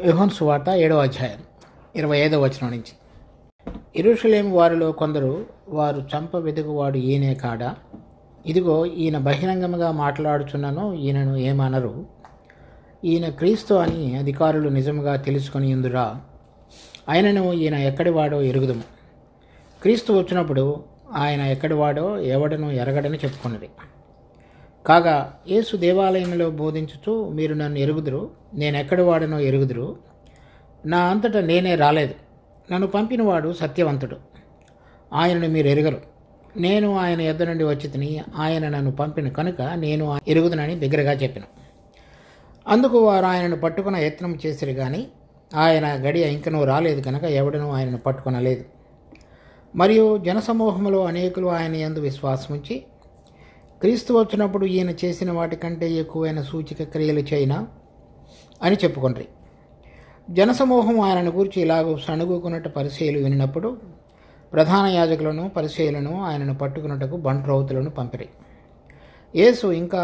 యోహాను సువార్త 7వ అధ్యాయం 25వ వచనం నుంచి. యెరూషలేము వారిలో కొందరు, వారు చంప వెదుకువాడు ఈయనే కాడా? ఇదిగో ఈయన బహిరంగముగా మాట్లాడుచున్నను, ఈయనను ఏమనరు. ఈయన క్రీస్తు అని అధికారులు నిజముగా తెలుసుకొని ఉందురా. ఆయనను ఈయన ఎక్కడివాడో ఎరుగుదుము. క్రీస్తు వచ్చినప్పుడు ఆయన ఎక్కడివాడో ఎవడనూ ఎరగడని చెప్పుకున్నది. కాగా యేసు దేవాలయంలో బోధించుచు, మీరు నన్ను ఎరుగుదురు, నేను ఎక్కడి వాడనో ఎరుగుదురు. నా అంతటా నేనే రాలేదు, నన్ను పంపినవాడు సత్యవంతుడు, ఆయనను మీరు ఎరుగరు. నేను ఆయన యొద్ద నుండి వచ్చి తిని, ఆయన నన్ను పంపిన కనుక నేను ఎరుగుదునని బిగ్గరగా చెప్పాను. అందుకు వారు ఆయనను పట్టుకున్న యత్నం చేసిరు కానీ ఆయన గడియ ఇంకనూ రాలేదు కనుక ఎవడనూ ఆయనను పట్టుకొనలేదు. మరియు జనసమూహంలో అనేకులు ఆయన యందు విశ్వాసముంచి, క్రీస్తు వచ్చినప్పుడు ఈయన చేసిన వాటికంటే ఎక్కువైన సూచక క్రియలు చేయనా అని చెప్పుకొండ్రి. జనసమూహం ఆయనను గూర్చి ఇలాగూ సణుగుకున్నట్టు పరిచయులు వినినప్పుడు ప్రధాన యాజకులను పరిచయులను ఆయనను పట్టుకున్నట్టుకు బంట్రౌతులను పంపిరి. యేసు, ఇంకా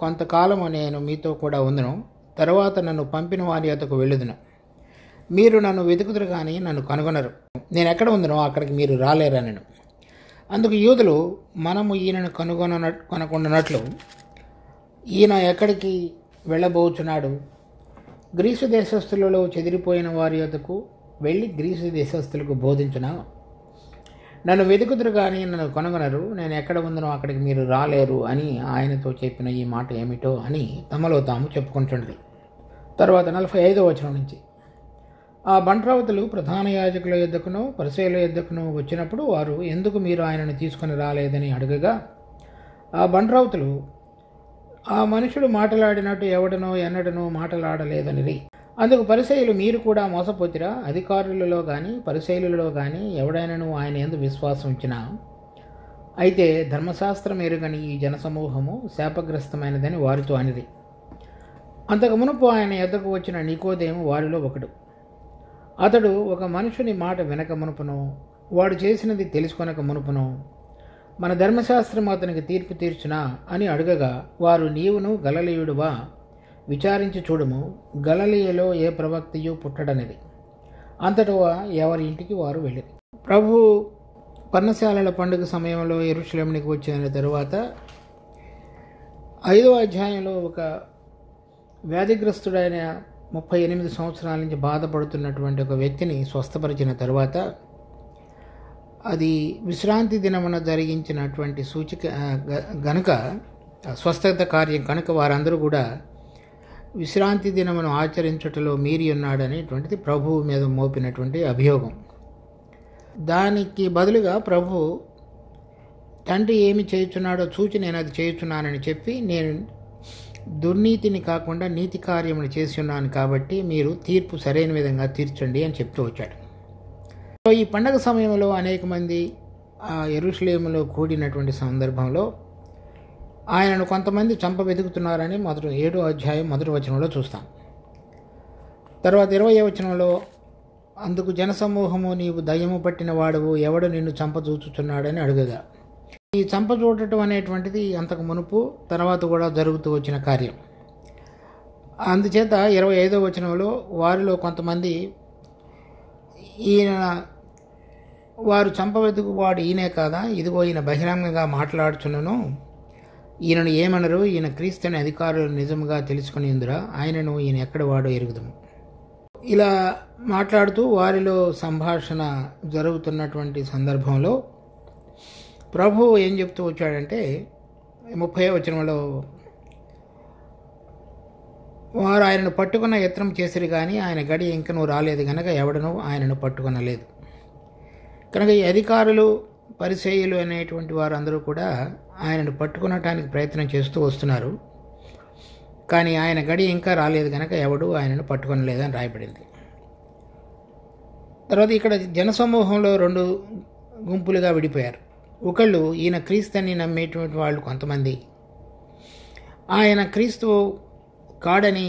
కొంతకాలము నేను మీతో కూడా ఉందును, తరువాత నన్ను పంపిన వారి యొద్దకు వెళ్ళుదును. మీరు నన్ను వెతుకుదురు కానీ నన్ను కనుగొనరు. నేను ఎక్కడ ఉందునో అక్కడికి మీరు రాలేరనెను. అందుకు యూదులు, మనము ఈయనను కనుగొననట్లు ఈయన ఎక్కడికి వెళ్ళబోచున్నాడు? గ్రీసు దేశస్థులలో చెదిరిపోయిన వారి యొద్దకు వెళ్ళి గ్రీసు దేశస్థులకు బోధించునా? నన్ను వెతుకుదురు కానీ నన్ను కనుగొనరు, నేను ఎక్కడ ఉందనో అక్కడికి మీరు రాలేరు అని ఆయనతో చెప్పిన ఈ మాట ఏమిటో అని తమలో తాము చెప్పుకుంటుండ్రి. తర్వాత 45వ వచనం నుంచి. ఆ బంట్రౌతులు ప్రధాన యాజకుల యొద్దకును పరిసయ్యుల యొద్దకును వచ్చినప్పుడు వారు, ఎందుకు మీరు ఆయనను తీసుకొని రాలేదని అడగగా, ఆ బంట్రౌతులు, ఆ మనుషుడు మాట్లాడినట్టు ఎవడనో ఎన్నడనో మాట్లాడలేదనిరి. అందుకు పరిసయ్యులు, మీరు కూడా మోసపోతిరా? అధికారులలో కానీ పరిసయ్యులలో కానీ ఎవడైనాను ఆయన యందు విశ్వాసం ఉంచినా అయితే ధర్మశాస్త్రం ఎరుగని ఈ జనసమూహము శాపగ్రస్తమైనదని వారితో అనిరి. అంతకు మునుపు ఆయన యొద్దకు వచ్చిన నికోదేము వారిలో ఒకడు. అతడు ఒక మనుషుని మాట వినక మునుపును, వాడు చేసినది తెలుసుకొనక మునుపును, మన ధర్మశాస్త్రం అతనికి తీర్పు తీర్చునా అని అడగగా, వారు, నీవును గలిలయుడువా? విచారించి చూడుము, గలిలయలో ఏ ప్రవక్తయు పుట్టడనిది. అంతటా ఎవరి ఇంటికి వారు వెళ్ళిరి. ప్రభు పర్ణశాలల పండుగ సమయంలో యెరూషలేమునికి వచ్చిన తరువాత 5వ అధ్యాయంలో ఒక వ్యాధిగ్రస్తుడైన 38 సంవత్సరాల నుంచి బాధపడుతున్నటువంటి ఒక వ్యక్తిని స్వస్థపరిచిన తరువాత, అది విశ్రాంతి దినమున జరిగించినటువంటి సూచిక గనుక, స్వస్థత కార్యం కనుక వారందరూ కూడా విశ్రాంతి దినమును ఆచరించుటలో మీరి ఉన్నాడనేటువంటిది ప్రభువు మీద మోపినటువంటి అభియోగం. దానికి బదులుగా ప్రభు, తండ్రి ఏమి చేయుచున్నాడో చూచి నేను అది చేయుచున్నానని చెప్పి, నేను దుర్నీతిని కాకుండా నీతి కార్యములు చేసి ఉన్నాను కాబట్టి మీరు తీర్పు సరైన విధంగా తీర్చండి అని చెప్తూ వచ్చాడు. ఈ పండగ సమయంలో అనేక మంది ఆ యెరూషలేములో కూడినటువంటి సందర్భంలో ఆయనను కొంతమంది చంప వెతుకుతున్నారని 7వ అధ్యాయం 1వ వచనంలో చూస్తాం. తర్వాత 20వ వచనంలో, అందుకు జనసమూహము, నీవు దయ్యము పట్టిన వాడువు, ఎవడు నిన్ను చంప చూచుచున్నాడని అడుగగా, ఈ చంప చూడటం అనేటువంటిది అంతకు మునుపు తర్వాత కూడా జరుగుతూ వచ్చిన కార్యం. అందుచేత 25వ వచనంలో, వారిలో కొంతమంది, వారు చంపవెతుకు వాడు ఈయనే కాదా? ఇదిగో ఈయన బహిరంగంగా మాట్లాడుచున్నను, ఈయనను ఏమనరు. ఈయన క్రీస్తుని అధికారులు నిజముగా తెలుసుకుని ఉందిరా. ఆయనను ఈయన ఎక్కడ వాడో ఎరుగుదుము. ఇలా మాట్లాడుతూ వారిలో సంభాషణ జరుగుతున్నటువంటి సందర్భంలో ప్రభు ఏం చెప్తూ వచ్చాడంటే 30వ వచనంలో, వారు ఆయనను పట్టుకున్న యత్నం చేసిరు కానీ ఆయన గడి ఇంకనూ రాలేదు కనుక ఎవడనూ ఆయనను పట్టుకొనలేదు. కనుక ఈ అధికారులు పరిసయ్యులు అనేటువంటి వారందరూ కూడా ఆయనను పట్టుకునటానికి ప్రయత్నం చేస్తూ వస్తున్నారు, కానీ ఆయన గడి ఇంకా రాలేదు కనుక ఎవడు ఆయనను పట్టుకొనలేదని రాయబడింది. తర్వాత ఇక్కడ జనసమూహంలో 2 గుంపులుగా విడిపోయారు. ఒకళ్ళు ఈయన క్రీస్తుని నమ్మేటువంటి వాళ్ళు కొంతమంది, ఆయన క్రీస్తు కాడని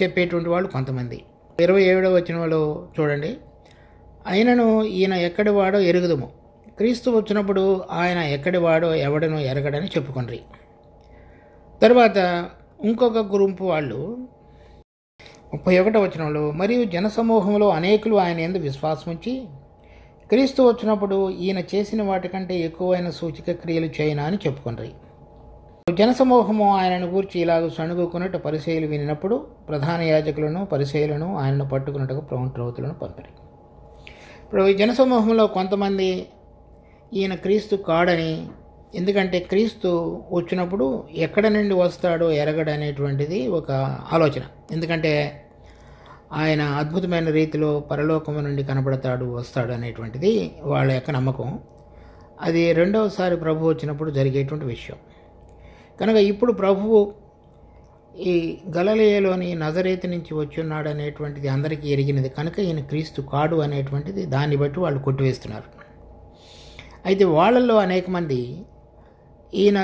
చెప్పేటువంటి వాళ్ళు కొంతమంది. 27వ వచనంలో చూడండి, ఆయనను ఈయన ఎక్కడి వాడో ఎరుగుదుము, క్రీస్తు వచ్చినప్పుడు ఆయన ఎక్కడి వాడో ఎవడనో ఎరగడని చెప్పుకొండ్రి. తర్వాత ఇంకొక గుంపు వాళ్ళు, 31వ వచనంలో, మరియు జనసమూహంలో అనేకులు ఆయన యందు విశ్వాసముంచి, క్రీస్తు వచ్చినప్పుడు ఈయన చేసిన వాటికంటే ఎక్కువైన సూచక క్రియలు చేయనా అని చెప్పుకున్నారు. జనసమూహము ఆయనను గూర్చి ఇలాగ సణుగుకున్నట్టు పరిసయ్యులు వినినప్పుడు ప్రధాన యాజకులను పరిసయ్యులను ఆయనను పట్టుకున్నట్టుగా ప్రవక్తలను పంపారు. ఇప్పుడు ఈ జనసమూహంలో కొంతమంది ఈయన క్రీస్తు కాడని, ఎందుకంటే క్రీస్తు వచ్చినప్పుడు ఎక్కడ నుండి వస్తాడో ఎరగడనేటువంటిది ఒక ఆలోచన. ఎందుకంటే ఆయన అద్భుతమైన రీతిలో పరలోకము నుండి కనబడతాడు, వస్తాడు అనేటువంటిది వాళ్ళ యొక్క నమ్మకం. అది రెండవసారి ప్రభు వచ్చినప్పుడు జరిగేటువంటి విషయం. కనుక ఇప్పుడు ప్రభువు ఈ గలిలయలోని నజరేతు నుంచి వచ్చి ఉన్నాడు అనేటువంటిది అందరికీ ఎరిగినది కనుక ఈయన క్రీస్తు కాడు అనేటువంటిది దాన్ని బట్టి వాళ్ళు కొట్టివేస్తున్నారు. అయితే వాళ్ళల్లో అనేక మంది ఈయన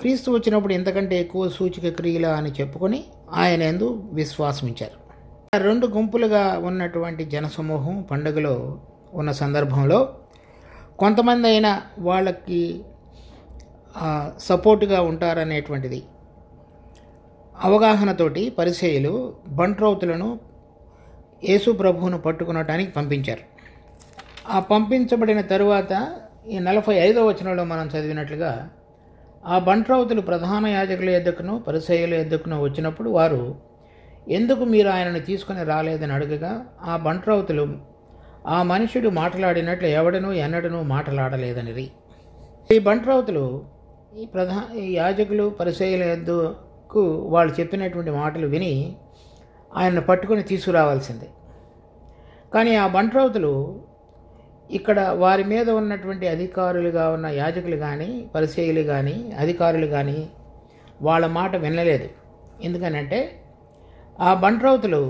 క్రీస్తు వచ్చినప్పుడు ఎంతకంటే ఎక్కువ సూచక క్రియలు అని చెప్పుకొని ఆయన యందు విశ్వాసం ఉంచారు. రెండు గుంపులుగా ఉన్నటువంటి జనసమూహం పండుగలో ఉన్న సందర్భంలో కొంతమంది అయినా వాళ్ళకి సపోర్టుగా ఉంటారనేటువంటిది అవగాహనతోటి పరిసయ్యులు బంట్రౌతులను యేసు ప్రభువును పట్టుకునటానికి పంపించారు. ఆ పంపించబడిన తరువాత ఈ 45వ వచనంలో మనం చదివినట్లుగా ఆ బంట్రౌతులు ప్రధాన యాజకుల యొద్దకును పరిసయ్యుల యొద్దకును వచ్చినప్పుడు వారు, ఎందుకు మీరు ఆయనను తీసుకుని రాలేదని అడగగా, ఆ బంట్రౌతులు ఆ మనుషుడు మాట్లాడినట్లు ఎవడనూ ఎన్నడనూ మాట్లాడలేదనిరి. ఈ బంట్రౌతులు ఈ యాజకులు పరిసయ్యుల యొద్దకు వాళ్ళు చెప్పినటువంటి మాటలు విని ఆయనను పట్టుకొని తీసుకురావాల్సిందే. కానీ ఆ బంట్రౌతులు ఇక్కడ వారి మీద ఉన్నటువంటి అధికారులుగా ఉన్న యాజకులు కానీ పరిసయ్యులు కానీ అధికారులు కానీ వాళ్ళ మాట వినలేదు. ఎందుకనంటే ఆ బంట్రౌతులు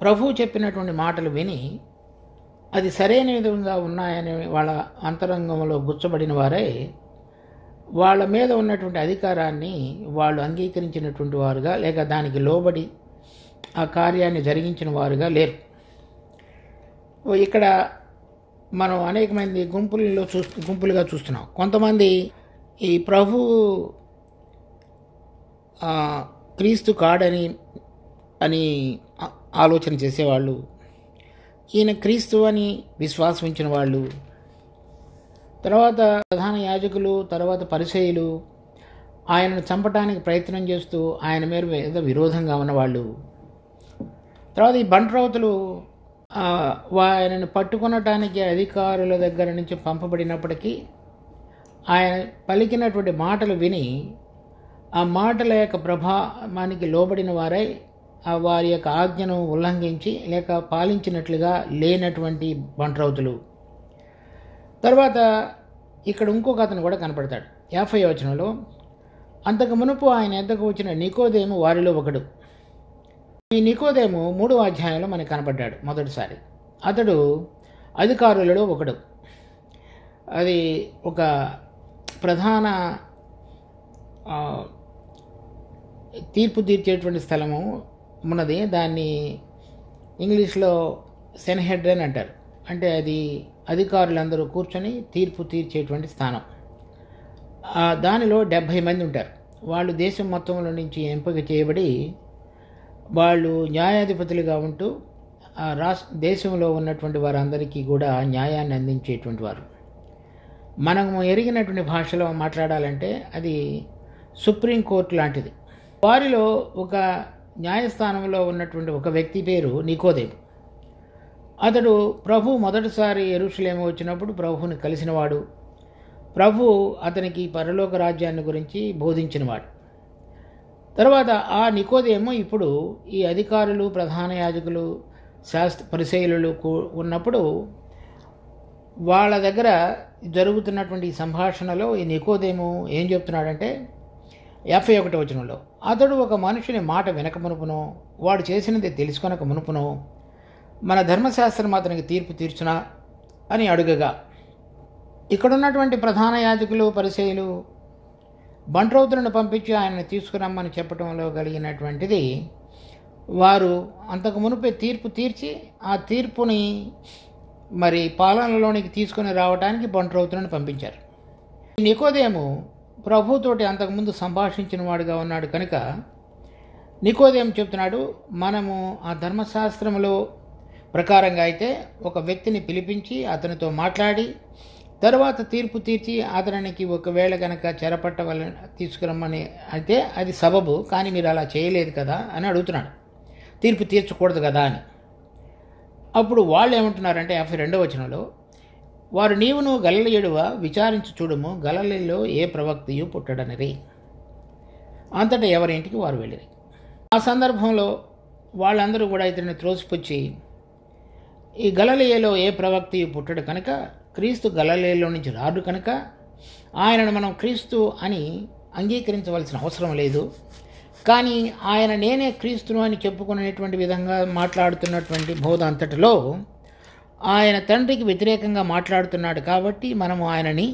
ప్రభువు చెప్పినటువంటి మాటలు విని అది సరైన విధంగా ఉన్నాయని వాళ్ళ అంతరంగంలో గుచ్చబడిన వారే వాళ్ళ మీద ఉన్నటువంటి అధికారాన్ని వాళ్ళు అంగీకరించినటువంటి వారుగా లేక దానికి లోబడి ఆ కార్యాన్ని జరిగించిన వారుగా లేరు. ఇక్కడ మనం అనేక మంది గుంపులుగా చూస్తున్నాం. కొంతమంది ఈ ప్రభు క్రీస్తు కాడని ఆలోచన చేసేవాళ్ళు, ఈయన క్రీస్తు అని విశ్వాసం ఉంచిన వాళ్ళు, తర్వాత ప్రధాన యాజకులు, తర్వాత పరిసయ్యులు ఆయనను చంపడానికి ప్రయత్నం చేస్తూ ఆయన మీద విరోధంగా ఉన్నవాళ్ళు, తర్వాత ఈ బంట్రౌతులు ఆయనను పట్టుకొనటానికి అధికారుల దగ్గర నుంచి పంపబడినప్పటికీ ఆయన పలికినటువంటి మాటలు విని ఆ మాటల యొక్క ప్రభావానికి లోబడిన వారై వారి యొక్క ఆజ్ఞను ఉల్లంఘించి లేక పాలించినట్లుగా లేనటువంటి బంట్రౌతులు. తర్వాత ఇక్కడ ఇంకొక అతను కూడా కనపడతాడు 50వ వచనంలో, అంతకు మునుపు ఆయన ఎద్దకు వచ్చిన నికోదేము వారిలో ఒకడు. ఈ నికోదేము 3వ అధ్యాయంలో మనకు కనపడ్డాడు మొదటిసారి. అతడు అధికారులలో ఒకడు. అది ఒక ప్రధాన తీర్పు తీర్చేటువంటి స్థలము ఉన్నది. దాన్ని ఇంగ్లీష్లో సెన్హెడ్రన్ అంటారు. అంటే అది అధికారులందరూ కూర్చొని తీర్పు తీర్చేటువంటి స్థానం. దానిలో 70 మంది ఉంటారు. వాళ్ళు దేశం మొత్తంలో నుంచి ఎంపిక చేయబడి వాళ్ళు న్యాయాధిపతులుగా ఉంటూ దేశంలో ఉన్నటువంటి వారందరికీ కూడా న్యాయాన్ని అందించేటువంటి వారు. మనము ఎరిగినటువంటి భాషలో మాట్లాడాలంటే అది సుప్రీంకోర్టు లాంటిది. వారిలో ఒక న్యాయస్థానంలో ఉన్నటువంటి ఒక వ్యక్తి పేరు నికోదేము. అతడు ప్రభు మొదటిసారి యెరూషలేము వచ్చినప్పుడు ప్రభువుని కలిసినవాడు. ప్రభు అతనికి పరలోక రాజ్యాన్ని గురించి బోధించినవాడు. తర్వాత ఆ నికోదేము ఇప్పుడు ఈ అధికారులు, ప్రధాన యాజకులు, పరిసయ్యులు ఉన్నప్పుడు వాళ్ళ దగ్గర జరుగుతున్నటువంటి సంభాషణలో ఈ నికోదేము ఏం చెప్తున్నాడంటే 51వ వచనంలో, అతడు ఒక మనుషుని మాట వినక మునుపునో వాడు చేసినది తెలుసుకొనక మునుపునో మన ధర్మశాస్త్రం అతనికి తీర్పు తీర్చునా అని అడుగగా, ఇక్కడున్నటువంటి ప్రధాన యాజకులు, పరిసయ్యులు బంట్రౌతులను పంపించి ఆయనను తీసుకురమ్మని చెప్పడంలో కలిగినటువంటిది, వారు అంతకు మునుపే తీర్పు తీర్చి ఆ తీర్పుని మరి పాలనలోనికి తీసుకుని రావడానికి బంట్రౌతులను పంపించారు. నికోదేము ప్రభుతోటి అంతకుముందు సంభాషించిన వాడుగా ఉన్నాడు కనుక నికోదేము చెప్తున్నాడు, మనము ఆ ధర్మశాస్త్రములో ప్రకారంగా అయితే ఒక వ్యక్తిని పిలిపించి అతనితో మాట్లాడి తర్వాత తీర్పు తీర్చి అతనికి ఒకవేళ కనుక చెరపట్టవల తీసుకురమ్మని అయితే అది సబబు, కానీ మీరు అలా చేయలేదు కదా అని అడుగుతున్నాడు. తీర్పు తీర్చకూడదు కదా అని. అప్పుడు వాళ్ళు ఏమంటున్నారంటే 52వ వచనంలో, వారు నీవును గలిలయుడువా విచారించి చూడుము, గలిలయలో ఏ ప్రవక్తయు పుట్టడనిరి. అంతటా ఎవరి ఇంటికి వారు వెళ్ళిరి. ఆ సందర్భంలో వాళ్ళందరూ కూడా ఇతన్ని త్రోసిపుచ్చి, ఈ గలిలయలో ఏ ప్రవక్తయు పుట్టడు కనుక, క్రీస్తు గలిలయలో నుంచి రాడు కనుక ఆయనను మనం క్రీస్తు అని అంగీకరించవలసిన అవసరం లేదు, కానీ ఆయన నేనే క్రీస్తును అని చెప్పుకునేటువంటి విధంగా మాట్లాడుతున్నటువంటి బోధ అంతటిలో ఆయన తండ్రికి వ్యతిరేకంగా మాట్లాడుతున్నాడు కాబట్టి మనము ఆయనని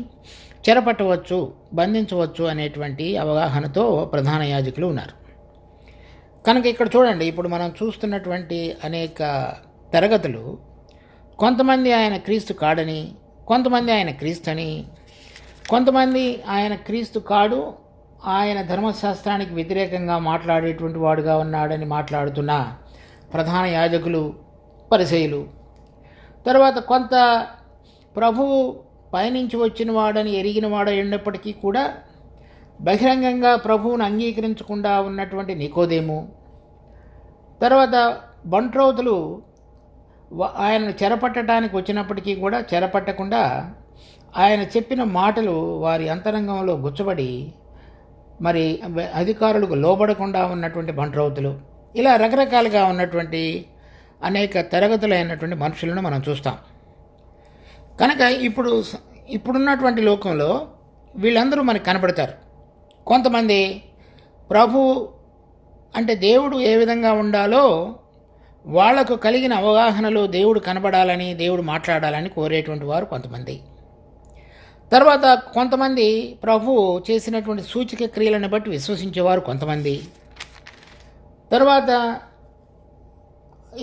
చెరపట్టవచ్చు, బంధించవచ్చు అనేటువంటి అవగాహనతో ప్రధాన యాజకులు ఉన్నారు. కనుక ఇక్కడ చూడండి, ఇప్పుడు మనం చూస్తున్నటువంటి అనేక తరగతులు కొంతమంది ఆయన క్రీస్తు కాడని, కొంతమంది ఆయన క్రీస్తు అని, కొంతమంది ఆయన క్రీస్తు కాడు, ఆయన ధర్మశాస్త్రానికి వ్యతిరేకంగా మాట్లాడేటువంటి వాడుగా ఉన్నాడని మాట్లాడుతున్న ప్రధాన యాజకులు, పరిసయ్యులు. తర్వాత కొంత ప్రభువు పయనించి వచ్చిన వాడని ఎరిగిన వాడు అయినప్పటికీ కూడా బహిరంగంగా ప్రభువును అంగీకరించకుండా ఉన్నటువంటి నికోదేము. తర్వాత బంట్రౌతులు ఆయనను చెరపట్టడానికి వచ్చినప్పటికీ కూడా చెరపట్టకుండా ఆయన చెప్పిన మాటలు వారి అంతరంగంలో గుచ్చబడి మరి అధికారులకు లోబడకుండా ఉన్నటువంటి బంట్రౌతులు. ఇలా రకరకాలుగా ఉన్నటువంటి అనేక తరగతులైనటువంటి మనుషులను మనం చూస్తాం. కనుక ఇప్పుడున్నటువంటి లోకంలో వీళ్ళందరూ మనకు కనపడతారు. కొంతమంది ప్రభు అంటే దేవుడు ఏ విధంగా ఉండాలో వాళ్లకు కలిగిన అవగాహనలో దేవుడు కనబడాలని, దేవుడు మాట్లాడాలని కోరేటువంటి వారు కొంతమంది. తర్వాత కొంతమంది ప్రభు చేసినటువంటి సూచక క్రియలను బట్టి విశ్వసించేవారు కొంతమంది. తర్వాత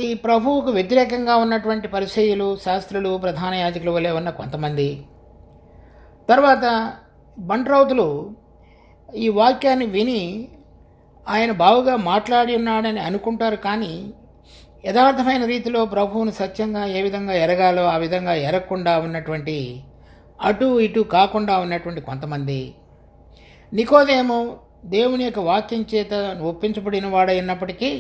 ఈ ప్రభువుకు వ్యతిరేకంగా ఉన్నటువంటి పరిసయ్యులు, శాస్త్రులు, ప్రధాన యాజకుల వలె ఉన్న కొంతమంది. తర్వాత బంట్రౌతులు ఈ వాక్యాన్ని విని ఆయన బావుగా మాట్లాడి ఉన్నాడని అనుకుంటారు, కానీ యథార్థమైన రీతిలో ప్రభువును సత్యంగా ఏ విధంగా ఎరగాలో ఆ విధంగా ఎరగకుండా ఉన్నటువంటి, అటు ఇటు కాకుండా ఉన్నటువంటి కొంతమంది. నికోదేము దేవుని యొక్క వాక్యం చేత ఒప్పించబడిన వాడైనప్పటికీ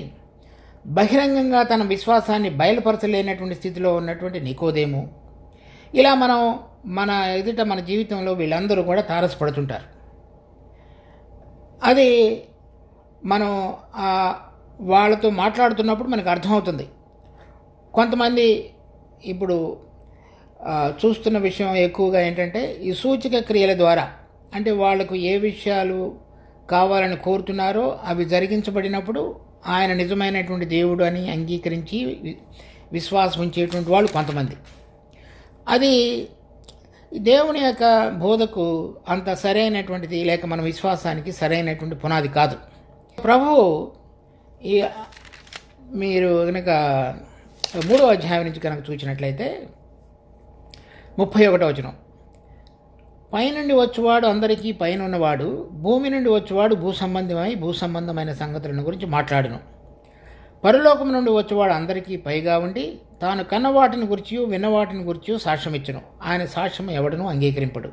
బహిరంగంగా తన విశ్వాసాన్ని బయలుపరచలేనటువంటి స్థితిలో ఉన్నటువంటి నికోదేము. ఇలా మన ఎదుట మన జీవితంలో వీళ్ళందరూ కూడా తారసపడుతుంటారు. అది మనం వాళ్ళతో మాట్లాడుతున్నప్పుడు మనకు అర్థమవుతుంది. కొంతమంది ఇప్పుడు చూస్తున్న విషయం ఎక్కువగా ఏంటంటే ఈ సూచక క్రియల ద్వారా, అంటే వాళ్లకు ఏ విషయాలు కావాలని కోరుతున్నారో అవి జరిగించబడినప్పుడు ఆయన నిజమైనటువంటి దేవుడు అని అంగీకరించి విశ్వాసం ఉంచేటువంటి వాళ్ళు కొంతమంది. అది దేవుని యొక్క బోధకు అంత సరైనటువంటిది, లేక మన విశ్వాసానికి సరైనటువంటి పునాది కాదు. ప్రభువు మీరు కనుక 3వ అధ్యాయం నుంచి కనుక చూసినట్లయితే 31వ వచనం, పైనుండి వచ్చేవాడు అందరికీ పైన ఉన్నవాడు, భూమి నుండి వచ్చేవాడు భూసంబంధమైన సంగతులను గురించి మాట్లాడును. పరలోకం నుండి వచ్చేవాడు అందరికీ పైగా ఉండి తాను కన్నవాటిని గురించి విన్నవాటిని గురించి సాక్ష్యం ఇచ్చును. ఆయన సాక్ష్యం ఎవడనూ అంగీకరింపడు.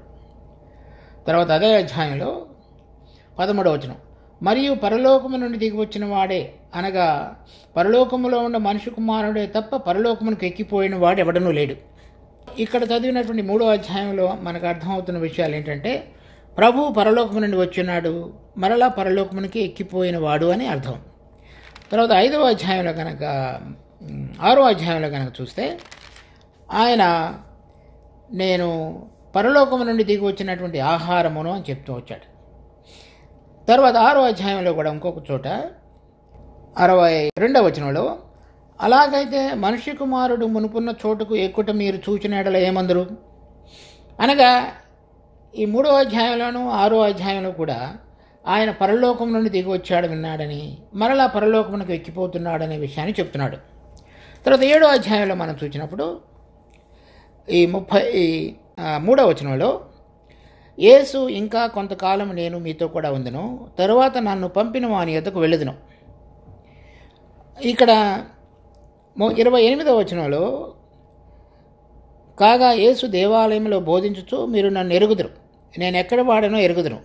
తర్వాత అదే అధ్యాయంలో 13వ వచనం, మరియు పరలోకము నుండి దిగి వచ్చిన వాడే, అనగా పరలోకములో ఉన్న మనిషి కుమారుడే తప్ప పరలోకమునకు ఎక్కిపోయిన వాడు ఎవడనూ లేడు. ఇక్కడ చదివినటువంటి 3వ అధ్యాయంలో మనకు అర్థమవుతున్న విషయాలు ఏంటంటే ప్రభువు పరలోకము నుండి వచ్చినాడు, మరలా పరలోకమునికి ఎక్కిపోయిన వాడు అని అర్థం. తర్వాత 5వ అధ్యాయంలో కనుక 6వ అధ్యాయంలో కనుక చూస్తే ఆయన నేను పరలోకము నుండి దిగి వచ్చినటువంటి ఆహారమును అని చెప్తూ వచ్చాడు. తర్వాత 6వ అధ్యాయంలో కూడా ఇంకొక చోట 62వ వచనంలో, అలాగైతే మనిషి కుమారుడు మునుపున్న చోటుకు ఎక్కుట మీరు చూచిన ఎడల ఏమందరు, అనగా ఈ 3వ అధ్యాయంలోనూ 6వ అధ్యాయంలో కూడా ఆయన పరలోకం నుండి దిగి వచ్చాడు విన్నాడని, మరలా పరలోకమునకు ఎక్కిపోతున్నాడనే విషయాన్ని చెప్తున్నాడు. తర్వాత 7వ అధ్యాయంలో మనం చూసినప్పుడు ఈ 33వ వచనంలో, యేసు ఇంకా కొంతకాలం నేను మీతో కూడా ఉందును, తరువాత నన్ను పంపిన వాని యొద్దకు వెళ్ళదును. ఇక్కడ 28వ వచనంలో, కాగా యేసు దేవాలయంలో బోధించుచు మీరు నన్ను ఎరుగుదురు, నేను ఎక్కడ వాడనో ఎరుగుదురు,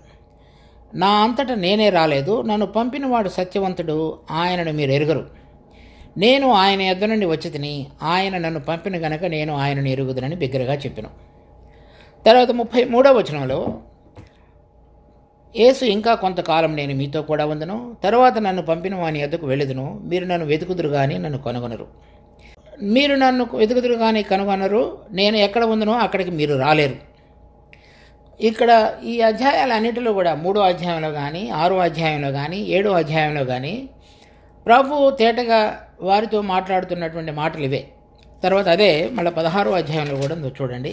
నా అంతటా నేనే రాలేదు, నన్ను పంపినవాడు సత్యవంతుడు, ఆయనను మీరు ఎరుగరు, నేను ఆయన యొద్ద నుండి వచ్చి తిని ఆయన నన్ను పంపిన గనక నేను ఆయనను ఎరుగుదునని బిగ్గరగా చెప్పాను. తర్వాత 33వ వచనంలో, యేసు ఇంకా కొంతకాలం నేను మీతో కూడా ఉందును, తర్వాత నన్ను పంపిన వాని యొద్దకు వెళ్ళుదును, మీరు నన్ను వెతుకుదురు కానీ నన్ను కనుగొనరు, మీరు నన్ను వెతుకుదురు కానీ కనుగొనరు, నేను ఎక్కడ ఉందనో అక్కడికి మీరు రాలేరు. ఇక్కడ ఈ అధ్యాయాలన్నిటిలో కూడా 3వ అధ్యాయంలో కానీ 6వ అధ్యాయంలో కానీ 7వ అధ్యాయంలో కానీ ప్రభువు తేటగా వారితో మాట్లాడుతున్నటువంటి మాటలు ఇవే. తర్వాత అదే మళ్ళీ 16వ అధ్యాయంలో కూడా చూడండి.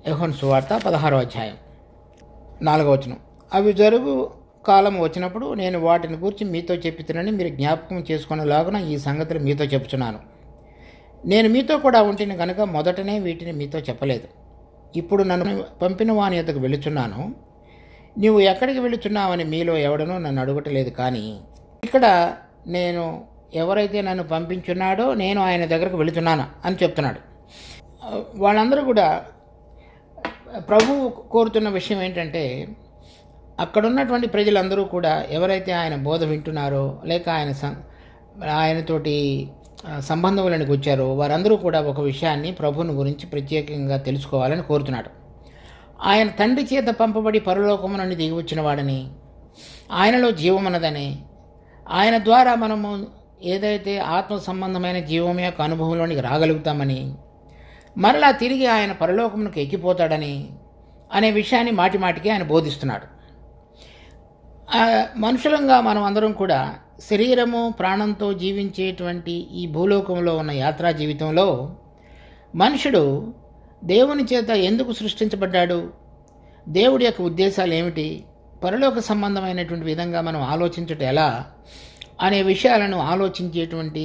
యోహాను సువార్త 16వ అధ్యాయం 4వ వచనం, అవి జరుగు కాలం వచ్చినప్పుడు నేను వాటిని గురించి మీతో చెప్పుతున్నానని మీరు జ్ఞాపకం చేసుకునేలాగున ఈ సంగతులు మీతో చెప్పుచున్నాను. నేను మీతో కూడా ఉంటిని కనుక మొదటనే వీటిని మీతో చెప్పలేదు. ఇప్పుడు నన్ను పంపిన వాని యొద్దకు వెళుచున్నాను, నీవు ఎక్కడికి వెళుచున్నావని మీలో ఎవడనూ నన్ను అడగటలేదు. కానీ ఇక్కడ నేను ఎవరైతే నన్ను పంపించున్నాడో నేను ఆయన దగ్గరకు వెళుతున్నాను అని చెప్తున్నాడు. వాళ్ళందరూ కూడా ప్రభువు కోరుతున్న విషయం ఏంటంటే, అక్కడున్నటువంటి ప్రజలందరూ కూడా ఎవరైతే ఆయన బోధ వింటున్నారో లేక ఆయనతోటి సంబంధములకు వచ్చారో వారందరూ కూడా ఒక విషయాన్ని ప్రభువుని గురించి ప్రత్యేకంగా తెలుసుకోవాలని కోరుతున్నాడు. ఆయన తండ్రి చేత పంపబడి పరలోకము నుండి దిగి వచ్చిన వాడని, ఆయనలో జీవమున్నదని, ఆయన ద్వారా మనము ఏదైతే ఆత్మ సంబంధమైన జీవం యొక్క అనుభవంలోనికి రాగలుగుతామని, మరలా తిరిగి ఆయన పరలోకమునకు ఎక్కిపోతాడని అనే విషయాన్ని మాటిమాటికి ఆయన బోధిస్తున్నాడు. మనుషులంగా మనం అందరం కూడా శరీరము ప్రాణంతో జీవించేటువంటి ఈ భూలోకంలో ఉన్న యాత్రా జీవితంలో మనుషుడు దేవుని చేత ఎందుకు సృష్టించబడ్డాడు, దేవుడి యొక్క ఉద్దేశాలు ఏమిటి, పరలోక సంబంధమైనటువంటి విధంగా మనం ఆలోచించటం ఎలా అనే విషయాలను ఆలోచించేటువంటి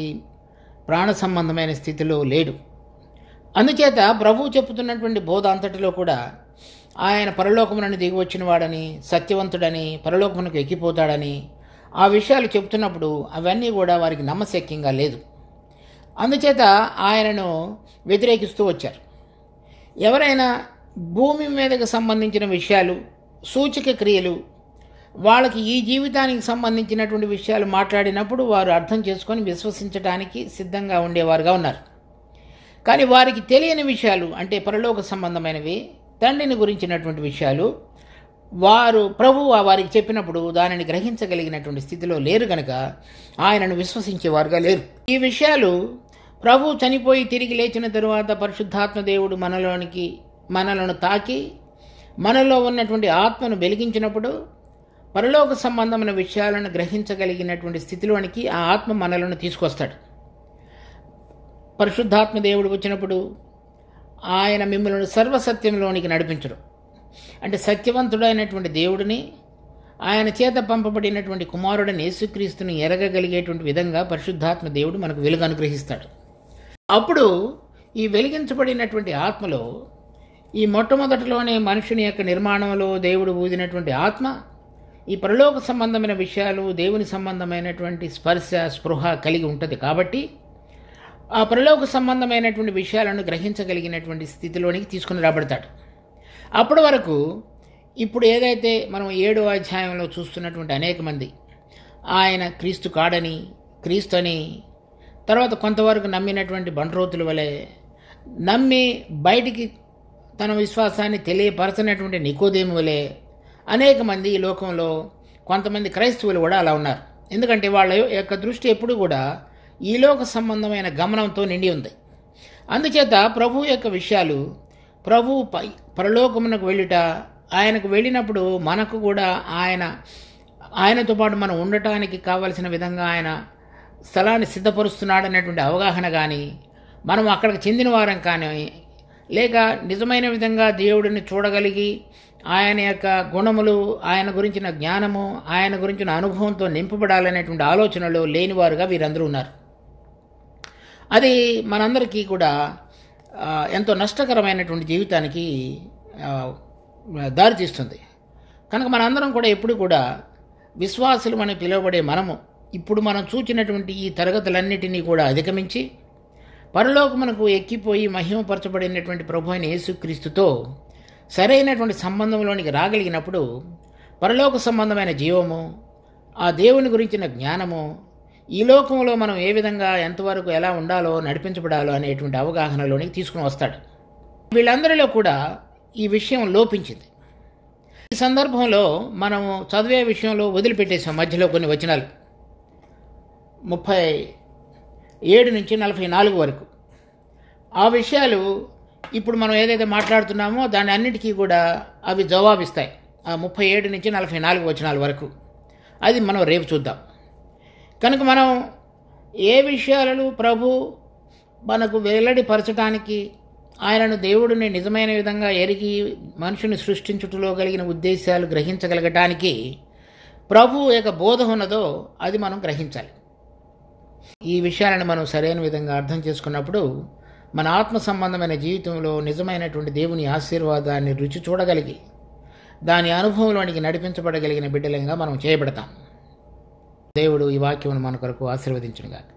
ప్రాణ సంబంధమైన స్థితిలో లేడు. అందుచేత ప్రభువు చెప్పుతున్నటువంటి బోధ అంతటిలో కూడా ఆయన పరలోకమునని దిగి వచ్చిన వాడని, సత్యవంతుడని, పరలోకమునకు ఎక్కిపోతాడని ఆ విషయాలు చెప్తున్నప్పుడు అవన్నీ కూడా వారికి నమ్మశక్యంగా లేదు. అందుచేత ఆయనను వ్యతిరేకిస్తూ వచ్చారు. ఎవరైనా భూమి మీదకు సంబంధించిన విషయాలు, సూచక క్రియలు, వాళ్ళకి ఈ జీవితానికి సంబంధించినటువంటి విషయాలు మాట్లాడినప్పుడు వారు అర్థం చేసుకొని విశ్వసించడానికి సిద్ధంగా ఉండేవారుగా ఉన్నారు. కానీ వారికి తెలియని విషయాలు, అంటే పరలోక సంబంధమైనవి, తండ్రిని గురించినటువంటి విషయాలు వారు ప్రభువు వారికి చెప్పినప్పుడు దానిని గ్రహించగలిగినటువంటి స్థితిలో లేరు కనుక ఆయనను విశ్వసించేవారుగా లేరు. ఈ విషయాలు ప్రభువు చనిపోయి తిరిగి లేచిన తరువాత పరిశుద్ధాత్మ దేవుడు మనలను తాకి మనలో ఉన్నటువంటి ఆత్మను వెలిగించినప్పుడు పరలోక సంబంధమైన విషయాలను గ్రహించగలిగినటువంటి స్థితిలోనికి ఆ ఆత్మ మనలను తీసుకొస్తాడు. పరిశుద్ధాత్మ దేవుడు వచ్చినప్పుడు ఆయన మిమ్మల్ని సర్వసత్యంలోనికి నడిపించడు. అంటే సత్యవంతుడైనటువంటి దేవుడిని, ఆయన చేత పంపబడినటువంటి కుమారుడని యేసుక్రీస్తుని ఎరగగలిగేటువంటి విధంగా పరిశుద్ధాత్మ దేవుడు మనకు వెలుగు అనుగ్రహిస్తాడు. అప్పుడు ఈ వెలిగించబడినటువంటి ఆత్మలో, ఈ మొట్టమొదటిలోనే మనుషుని యొక్క నిర్మాణంలో దేవుడు ఊదినటువంటి ఆత్మ ఈ పరలోక సంబంధమైన విషయాలు, దేవుని సంబంధమైనటువంటి స్పర్శ స్పృహ కలిగి ఉంటుంది. కాబట్టి ఆ పరలోక సంబంధమైనటువంటి విషయాలను గ్రహించగలిగినటువంటి స్థితిలోనికి తీసుకుని రాబడతాడు. అప్పటి వరకు ఇప్పుడు ఏదైతే మనం 7వ అధ్యాయంలో చూస్తున్నటువంటి అనేక మంది ఆయన క్రీస్తు కాడని, క్రీస్తు అని, తర్వాత కొంతవరకు నమ్మినటువంటి బండ్రోతుల వలె నమ్మి బయటికి తన విశ్వాసాన్ని తెలియపరచినటువంటి నికోదేము వలె అనేక మంది ఈ లోకంలో, కొంతమంది క్రైస్తవులు కూడా అలా ఉన్నారు. ఎందుకంటే వాళ్ళ యొక్క దృష్టి ఎప్పుడు కూడా ఈ లోక సంబంధమైన గమనంతో నిండి ఉంది. అందుచేత ప్రభువు యొక్క విషయాలు, ప్రభువు పరలోకమునకు వెళ్ళుట, ఆయనకు వెళ్ళినప్పుడు మనకు కూడా ఆయనతో పాటు మనం ఉండటానికి కావలసిన విధంగా ఆయన స్థలాన్ని సిద్ధపరుస్తున్నాడనేటువంటి అవగాహన కానీ, మనం అక్కడికి చెందిన వారం కానీ, లేక నిజమైన విధంగా దేవుడిని చూడగలిగి ఆయన యొక్క గుణములు, ఆయన గురించిన జ్ఞానము, ఆయన గురించిన అనుభవంతో నింపబడాలనేటువంటి ఆలోచనలు లేనివారుగా వీరందరూ ఉన్నారు. అది మనందరికీ కూడా ఎంతో నష్టకరమైనటువంటి జీవితానికి దారితీస్తుంది. కనుక మనందరం కూడా ఎప్పుడు కూడా విశ్వాసులు అని పిలువబడే మనము ఇప్పుడు మనం చూచినటువంటి ఈ తరగతులన్నిటినీ కూడా అధిగమించి పరలోకమునకు ఎక్కిపోయి మహిమపరచబడినటువంటి ప్రభు అయిన యేసుక్రీస్తుతో సరైనటువంటి సంబంధంలోనికి రాగలిగినప్పుడు పరలోక సంబంధమైన జీవము, ఆ దేవుని గురించిన జ్ఞానము, ఈ లోకంలో మనం ఏ విధంగా ఎంతవరకు ఎలా ఉండాలో నడిపించబడాలో అనేటువంటి అవగాహనలోనికి తీసుకుని వస్తాడు. వీళ్ళందరిలో కూడా ఈ విషయం లోపించింది. ఈ సందర్భంలో మనము చదివే విషయంలో వదిలిపెట్టేసాం మధ్యలో కొన్ని వచనాలు 37 నుంచి 44 వరకు. ఆ విషయాలు ఇప్పుడు మనం ఏదైతే మాట్లాడుతున్నామో దాని అన్నిటికీ కూడా అవి జవాబిస్తాయి. ఆ 37 నుంచి 44 వచనాల వరకు అది మనం రేపు చూద్దాం. కనుక మనం ఏ విషయాలను ప్రభు మనకు వెల్లడిపరచడానికి, ఆయనను దేవుడిని నిజమైన విధంగా ఎరిగి మనుషుని సృష్టించుటలో కలిగిన ఉద్దేశాలు గ్రహించగలగటానికి ప్రభు యొక్క బోధ ఉన్నదో అది మనం గ్రహించాలి. ఈ విషయాలను మనం సరైన విధంగా అర్థం చేసుకున్నప్పుడు మన ఆత్మ సంబంధమైన జీవితంలో నిజమైనటువంటి దేవుని ఆశీర్వాదాన్ని రుచి చూడగలిగి దాని అనుభవంలోనికి నడిపించబడగలిగిన బిడ్డలంగా మనం చేయబడతాం. దేవుడు ఈ వాక్యమును మన కొరకు ఆశీర్వదించునుగాక.